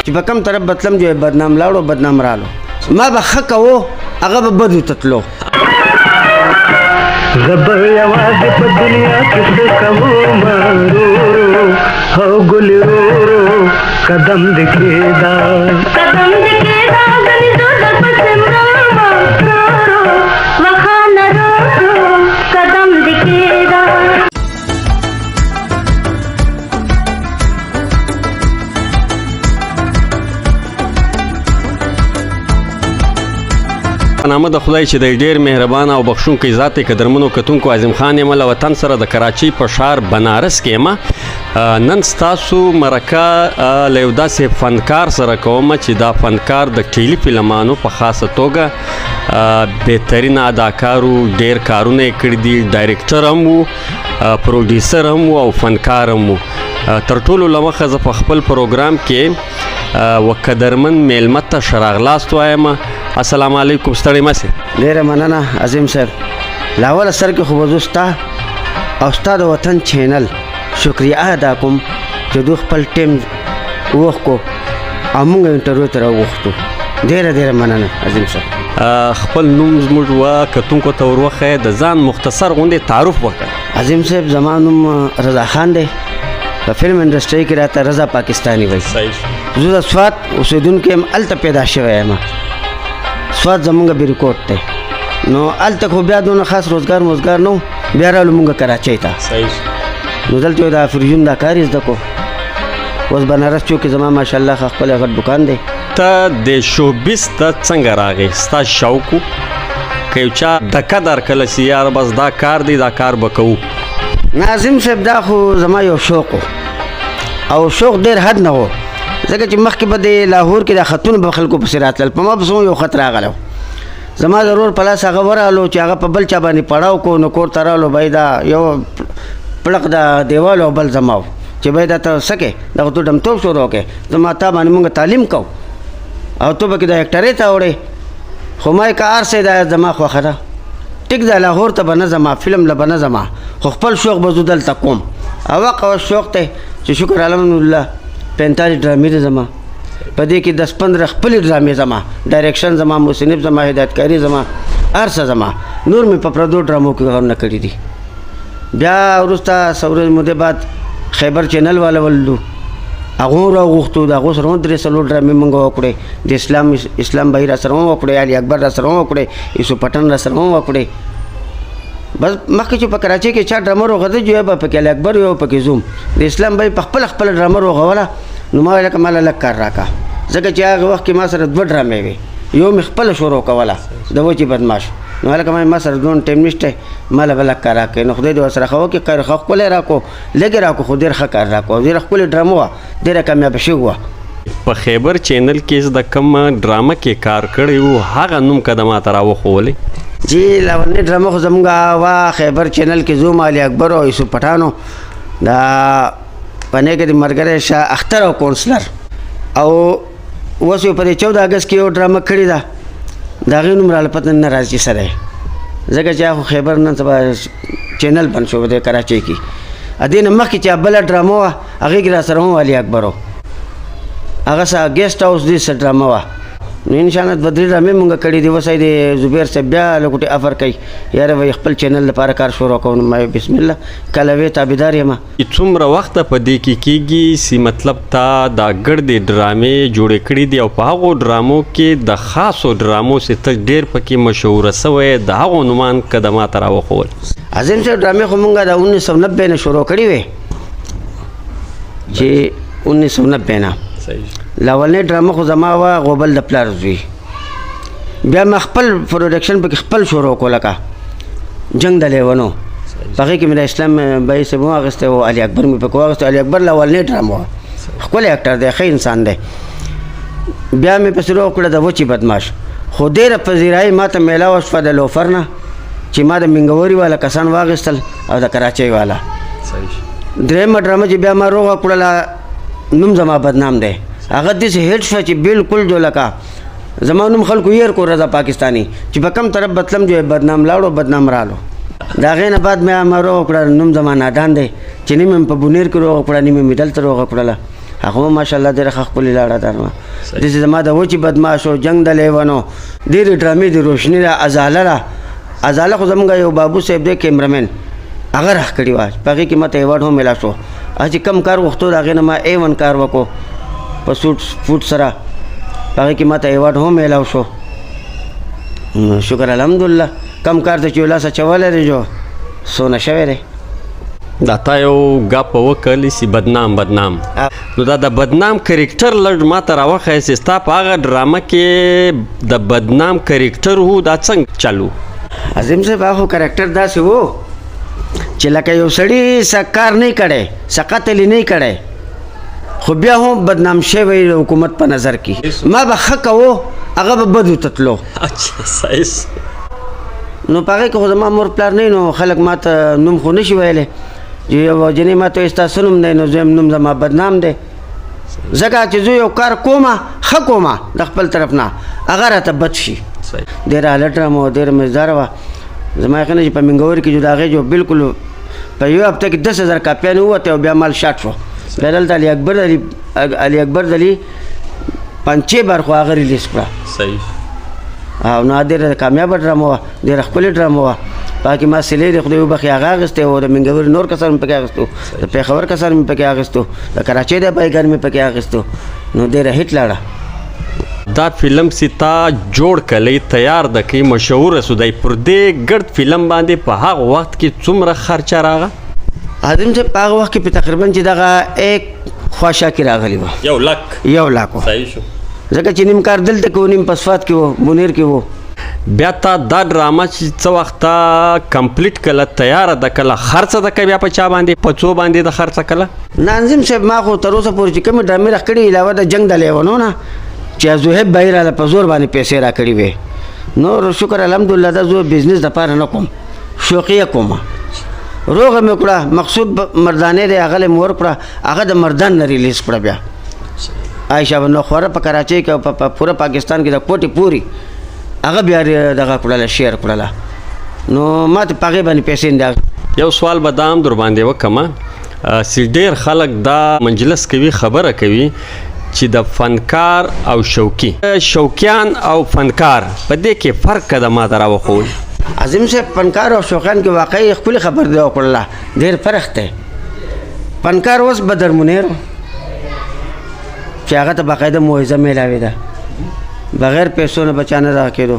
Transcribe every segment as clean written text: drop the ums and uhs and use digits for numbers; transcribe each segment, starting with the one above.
چې په کوم طرف بتلم جو بدنام لاړو بدنام رالو ما به ښه کوو هغه به بدو ته تلو زبر یوازې په دنیا کې څه کوم ورو او ګل ورو قدم دې کېدا غني زو د پسمرا ورو وخانه ورو قدم دې کېدا نامه د خدای چې د ډیر مهربان او بخښونکی ذات قدرمنو کتونکو اعظم خان یم له وطن سره د کراچۍ په ښار بنارس کې یم نن ستاسو مرکه له یو داسې فنکار سره کوم چې دا فنکار د ټیلی فلمانو په خاصه توګه بهترین اداکارو ډیر کارونه یې کړي دي ډایرکټر هم وو پروډیوسر هم وو او فنکار هم وو تر ټولو له مخه زه په خپل پروګرام کې وقدرمن میلمه ته ښه راغلاست وایم السلام علیکم ستړی مه ډېره مننه عظیم صاحب له اوله سر کې خو به زه ستا او ستا د وطن چینل شکریه ادا کوم چې دوی خپل ټیم وخت کو او موږ انټرویو ته راوغوښتو ډېره مننه عظیم صاحب خپل نوم زموږ کتونکو ته ور وښیه د ځان مختصر غوندې تعارف وکړه عظیم صاحب زما نوم رضا خان دی په فلم انډسټرۍ کې راته رضا پاکستاني وایي زه د سوات اوسېدونکی یم هلته پیدا شوی یم سوات زمونږ بیرکوټ دی نو هلته خو بیا دونه خاص روزګار نه و بیا رالو مونږ کراچۍ ته نو دلته یو د افریجون دا کار یې زده کو اوس بنارس چوک کې زما ماشاءالله خپل غټ دکان دی ته د شوبیز ته څنګه راغې ستا شوق و که یو چا ډکه درکړله چې یاره بس دا کار دی دا کار به کوو ناظم صاحب دا خو زما یو شوق و او شوق ډېر حد نه و ځکه چې مخکې به د لاهور کې دا خطونه به خلکو پسې راتلل په ما پسې یو خط راغلی زما ضرور په لاس هغه ورغلو چې هغه په بل چا باندې پړاو کو نو کور ته رالو بای دا یو پړق د دیوال او بل زما و چې بای دا ته څه کې دغه تو ډمتوب شروع وکړې زما تا باندې مونږ تعلیم کوو او تو به کې د اکټرۍ ته وړې خو ما یې که هر څه دا زما خوښه ده ټیک ده لاهور ته به نه ځمه فلم له به نه ځمه خو خپل شوق به زه دلته کوم او هغه شوق دی چې شکر الحمدلله 45 ډرامې دي زما په دې کې 10-15 خپلې ډرامې زما ډایرکشن زما مصنف زما هدایتکاري زما هر څه زما نور مې په پردو ډرامو کې کارونه کړي دي بیا وروسته څو ورځې مودې بعد خیبر چینل والا ولدو هغه راوغوښتو د هغو سره هم 3-4 ډرامې موږ وکړې د اسلام بهیر را سره هم وکړې علي اکبر را سره هم وکړې یوسف پټن را سره هم وکړې بس مخکې چې په کراچۍ کې چا ډرامه روغده جو به پکې علي اکبر یو پکې زوم د اسلام بهیر په خپل ډرامه روغوله نو ما ویل که ماله لږ کار راکړه ځکه چې هغه وخت کې ما سره 2 ډرامې وې یو مې خپله شروع کوله د وچې بدماش نو هلکه ما سره دونه ټایم نشته ماله به لږ کار راکړې نو خدای دې ورسره ښه وکړي خیر ښه ښکلی راکړو لږې راکړو خو ډېر ښه کار راکړو ډېره ښکلې ډرامه وه ډېره کامیابه شوې وه په خیبر چینل کې د کوم ډرامه کې کار کړی و هغه نوم که د ماته راوښولې جی لومړنۍ ډرامه خو زموږ وا خیبر چینل کې زوم علي اکبر او یوسف پټانو دا پنې کې د ملګری شاه اختر او کونسلر او اوس یو په 14 اګست کې یو ډرامه کړې ده د هغې نوم راله پته نه راځي سره ځکه چې خو خیبر نن سبا چینل بند شو د کراچۍ کې دې نه مخکې چې بله ډرامه وه هغې کې را سره هم علي اکبر و هغه څه ګیسټ هاوس دې څه ډرامه وه نو انشاءالله 2-3 ډرامې مونږ کړي دي اوس د زبیر صاحب بیا لکوټې افر کوي یاره وایي خپل چینل لپاره کار شروع کوم نو ما بسم الله کله وې تابعدار یم څومره وخته په دې کې کېږي چې مطلب تا دا ګردې ډرامې جوړې کړي دي او په هغو ډرامو کې د خاصو ډرامو چې ته ډېر پکې مشهوره سوی د هغو نومان که د ماته راوښول عظیم صاحب ډرامې خو مونږ د 1990 نه شروع کړي وې چې 1990 نه لاولنۍ ډرامه خو زما وه غوبل د پلار زوی بیا ما خپل پروډکشن پکې خپل شروع کړو لکه جنګ د لیونو په هغې کې مې د اسلام بهیر صاحب هم اخیستی و علي اکبر مې پکې واخیستی علي اکبر لاولنۍ ډرامه وه ښکلی اکټر دی ښه انسان دی بیا مې پسې وکړه د وچې بدماش خو ډېره پذیرایي ما ته میلاوه شوه د لوفر نه چې ما د منګوري والا کسان واخیستل او د کراچۍ والا درېیمه ډرامه چې بیا ما روغه کړله نوم زما بدنام دی هغه داسې هیټ شوه چې بالکل جو لکه زما نوم خلکو هیر کو رضا پاکستاني چې په کوم طرف بتلم جو بدنام لاړو بدنام رالو د هغې نه بعد مې ما روغه کړه نوم زما نادان دی چې نیم په بونیر کې روغه کړه نیم مې دلته روغه کړله هغه ماشاءالله ډېره ښه ښکلې لاړه ده نو داسې زما د وچې بدماش و جنګ د لیونو ډېرې ډرامې د روشني ده ازاله خو زمونږ یو بابو صاحب دی کیمرمین هغه راخ کړي وه په هغې کې ماته ایوارډ هم میلاو شو هغه چې کم کار غوښتو د هغې نه ما A1 کار وکړو په فوټ سره په هغې کې ماته ایوارډ هم میلاو شو شکر الحمدلله کم کار ته چې یو لاس اچولی دی جو سونه شوی دی دا تا یو ګپ وکړلی سي بدنام نو دا د بدنام کرکټر لږ ما ته راوښیاستې ستا په هغه ډرامه کې د بدنام کرکټر و دا څنګه چلو عظیم صاحب هغه کرکټر داسې و چې لکه یو سړي کار نه کړی قتل یې نه کړی خو بیا هم بدنام شوی د حکومت په نظر کې ما به ښه کوو هغه به بدو ته تلو نو په هغې کې خو زما مور پلار نه نو خلک ما ته نوم خو نشي ویلی چې یو جنۍ ما ته وایي ستا څه نوم دی نو زویم نوم زما بدنام دی ځکه چې زه یو کار کومه ښه کومه د خپل طرف نه هغه راته بد شي ډېره هلټ ډرامه وه ډېره مزداره وه زما یقین چې په منګوري کې جو د هغې جو بالکل په یو هفته کې 10,000 کاپیانې ووتې او بیا مال شاټ شو بیا دلته علي اکبر دلي 5 بار خو هغه ریلیز کړه او نو ډېره کامیابه ډرامه وه ډېره ښکلې ډرامه وه په کې ما سیلې د خدای وبخښي هغه اخیستی و د منګوري نور کسان مې پکې اخیستو د پېښور کسان مې پکې اخیستو د کراچۍ د بایګر مې پکې اخیستو نو ډېره هیټ لاړه دا فلم چې تا جوړ کلی تیار د کې مشهوره سو دی پر دې ګرد فلم باندې په هغه وخت کې څومره خرچه راغه عظیم صاحب په هغه وخت کې په تقریبا چې دغه 1 خواشه کې راغلی وه 1 لک صحیح شو ځکه چې نیم کار دلته کې و نیم په صفات کې و منیر کې و بیا تا دا ډرامه چې څه وخته کمپلیټ کله تیاره ده کله خرڅه ده که بیا په چا باندې په څو باندې د خرڅه کله نه عظیم صاحب ما خو تر اوسه پورې چې کومې ډرامې راکړي علاوه د جنګ د لیونو نه چې زهیب بهیر راله په زور باندې پیسې راکړي وې نور شکر الحمدلله دا زه بزنس دپاره نه کوم شوقیه کومه روغه مې کړه مقصود مردانې دی هغه مې ورکړه هغه د مردان نه ریلیز کړه بیا عایشه بنو خوره په کراچۍ کې او په پوره پاکستان کې د کوټې پوري هغه بیا دغه کړله شیر کړله نو ما ته په هغې باندې پیسې انداز یو سوال به دا هم در باندې وکړمه چې ډېر خلک دا مجلس کوي خبره کوي چې د فنکار او شوقیان او فنکار په دې کې فرق که د ما ته راوښول عظیم صاحب فنکار او شوقیان کې واقعي ښکلې خبر دی وکړله ډېر فرق دی فنکار اوس بدر منیر چې هغه ته باقاعده موعظه میلاوې ده بغیر پیسو نه بچا نه راکېدو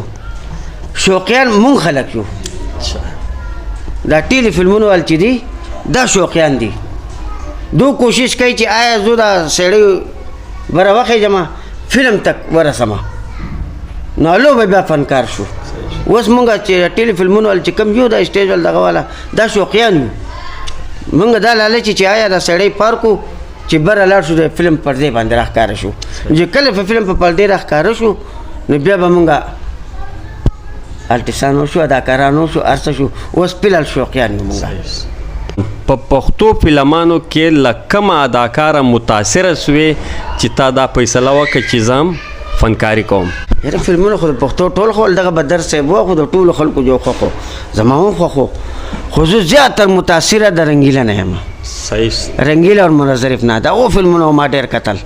شوقیان مونږ خلک یو دا ټیلی فلمونو وال چې دي دا شوقیان دي دو کوشش کوي چې آیا زه دا سړی بره وخېږم فلم تک ورسمه نو هلو به بیا فنکار شو اوس مونږ چې ټیلی فلمونو وال چې کوم یو دا سټیج وال دغه والا دا شوقیان یو مونږ دا لالچ چې آیا دا سړی پار کو چې بره لاړ شو د فلم پردې باندې راښکاره شو چې کله په فلم په پردې راښکاره شو نو بیا به مونږ الټسان وشو اداکاران وشو هر څه شو اوس فلحال شوقیان یو مونږ په پښتو فلمانو کې له کومه اداکاره متاثره سوې چې تا دا فیصله وکړه چې زه هم فنکاري کوم یاره فلمونه خو د پښتو ټول خو دغه بدر صاحب و خو د ټولو خلکو جو خوښ و زما هم خوښ و خو زه زیاتر متاثره د رنګیله نه یم صحیح رنګیله او منظرف نه دا او فلمونه ما ډېر کتل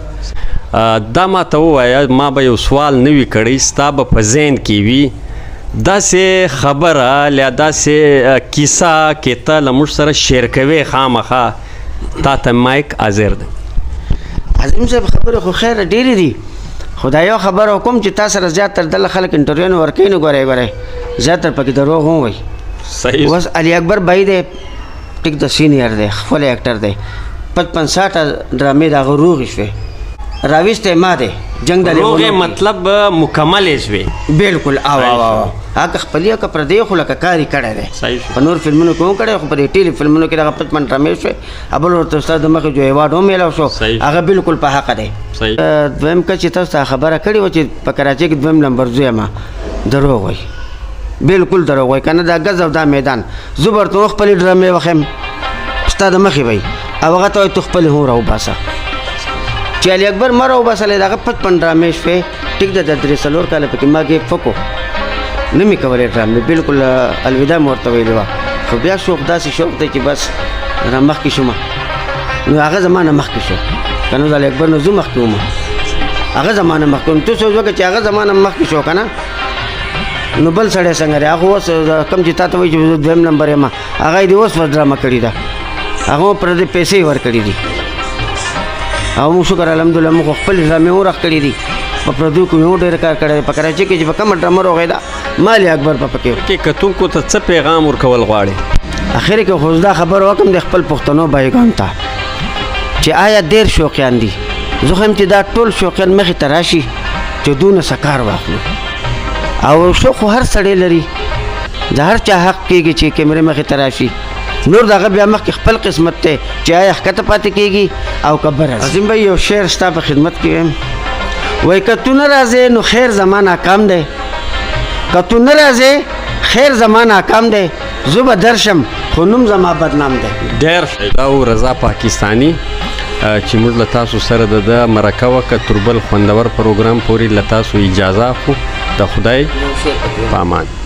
دا ما ته ووایه ما به یو سوال نه وي کړی ستا به په ذهن کې وي داسې خبره یا داسې کیسه کې ته له موږ سره شیر کوې خامخا تا ته مایک حاضر دی عظیم صاحب خبرې خو خیر ډېرې دي خو دا یو خبره کوم چې تا سره زیاتر دله خلک انټرویو ورکوي نو ګورئ زیاتر پکې دروغ هم وایي صحیح اوس علي اکبر بھائی دی ټیک د سینیر دی خپل ایکټر دی 55-60 ډرامې د هغه روغې شوې راویستی ما دی جنګ د روغې مطلب مکمل یې شوې بالکل او هغه خپلې که پردی خو لکه کار یې کړی دی په نور فلمونو کې هم کړی خو په دې ټیلی فلمونو کې دغه 55 ډرامې شوې بل ورته استاد د مخې جو ایوارډ هم میلاو شو هغه بالکل په حقه دی دویم که چې تاسو ته خبره کړې وه چې په کراچۍ کې دویم نمبر زوی یم دروغ وایي بالکل دروغ وایي که نه دا ګز او دا میدان زه به ورته خپلې ډرامې وښیم ستا د مخې به او هغه ته وایي تو خپلې هم راوباسه چې علي اکبر ما راوباسلی د هغه 55 ډرامې شوې ټیک ده د 3-4 کاله پکې ما ګیپ وکړو نه مې کولی ډرامې بالکل الوداع مې ورته ویلې وه خو بیا شوق داسې شوق دی چې بس را مخکې شوم نو هغه زما نه مخکې شو که نو د علي اکبر نه زه مخکې وم هغه زمانه مخکې وم ته سوچ وکړه چې هغه زمانه مخکې شو که نه نو بل سړی څنګه دی هغه اوس کوم چې تا ته وایي چې زه دویم نمبر یم هغه یې د اوس ډرامه کړې ده هغه پردې پیسې یې ورکړي دي او موږ شکر الحمدلله موږ خپل ډرامې ورخ کړي دي په پردیو کې مې ډېر کار کړی دی په کراچۍ کې چې په کومه ډرامه روغې ده ما علي اکبر په پکې کې کتونکو ته څه پیغام ورکول غواړي اخر کې خو دا خبر وکم د خپل پښتنو بایګان ته چې آیا ډېر شوقیان دي زه خو یم چې دا ټول شوقیان مخې ته راشي چې دونه څه کار واخلو او شوق خو هر سړی لري د هر چا حق کېږي چې کیمرې مخې ته راشي نور دغه بیا مخکې خپل قسمت دی چې آیا ښکته پاتې کېږي او که بره عظیم بھائی یو شعر ستا په خدمت کې یم وایي که تو نه راځې نو خیر زما ناکام دی که تو نه راځې خیر زما ناکام دی زه به درشم خو نوم زما بدنام دی ډېر او رضا پاکستانی چې موږ له تاسو سره د مرکه وکړه تر بل خوندور پروګرام پورې له تاسو اجازه اخلو د خدای په امان